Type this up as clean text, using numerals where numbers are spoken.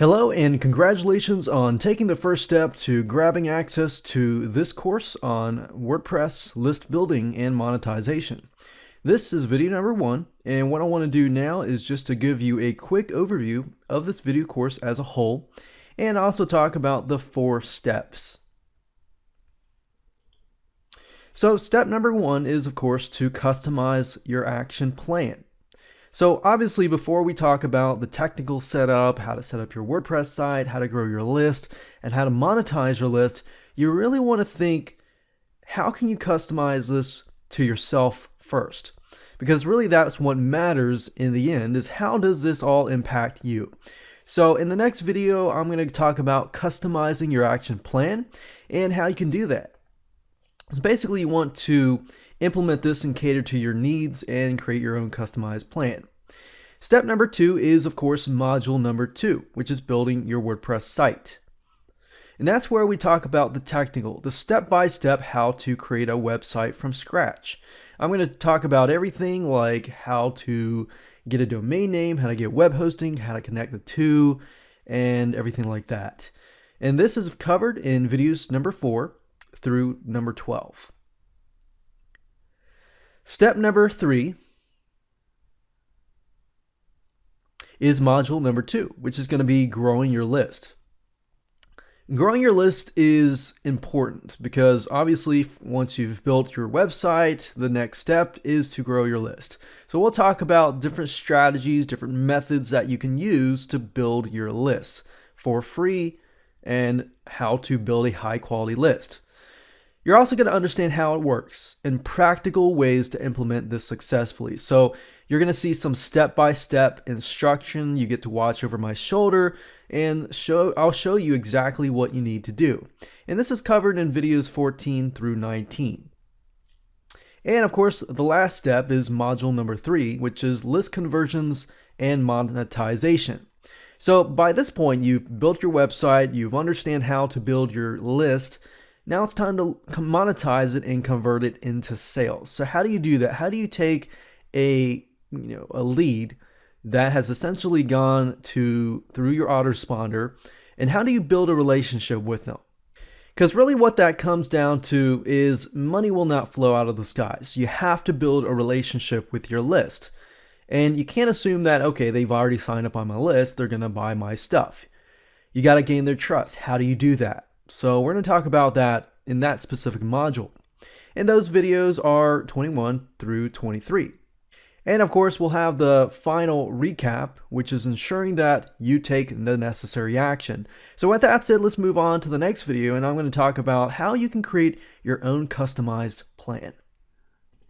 Hello and congratulations on taking the first step to grabbing access to this course on WordPress list building and monetization. This is video number 1, and what I want to do now is just to give you a quick overview of this video course as a whole and also talk about the 4 steps. So step number 1 is of course to customize your action plan. So obviously before we talk about the technical setup, how to set up your WordPress site, how to grow your list, and how to monetize your list, you really want to think, how can you customize this to yourself first? Because really that's what matters in the end, is how does this all impact you? So in the next video, I'm going to talk about customizing your action plan and how you can do that. So basically you want to implement this and cater to your needs and create your own customized plan. Step number 2 is of course module number 2, which is building your WordPress site. And that's where we talk about the technical, the step-by-step how to create a website from scratch. I'm going to talk about everything like how to get a domain name, how to get web hosting, how to connect the two, and everything like that. And this is covered in videos number 4 through number 12. Step number 3 is module number 2, which is going to be growing your list. Growing your list is important because obviously once you've built your website, the next step is to grow your list. So we'll talk about different strategies, different methods that you can use to build your list for free and how to build a high quality list. You're also going to understand how it works and practical ways to implement this successfully. So you're going to see some step-by-step instruction. You get to watch over my shoulder and I'll show you exactly what you need to do. And this is covered in videos 14 through 19. And of course, the last step is module number 3, which is list conversions and monetization. So by this point, you've built your website, you've understand how to build your list. Now it's time to monetize it and convert it into sales. So how do you do that? How do you take a lead that has essentially gone through your autoresponder, and how do you build a relationship with them? Because really what that comes down to is money will not flow out of the skies. You have to build a relationship with your list. And you can't assume that, okay, they've already signed up on my list, they're going to buy my stuff. You got to gain their trust. How do you do that? So we're going to talk about that in that specific module. And those videos are 21 through 23. And of course, we'll have the final recap, which is ensuring that you take the necessary action. So with that said, let's move on to the next video, and I'm going to talk about how you can create your own customized plan.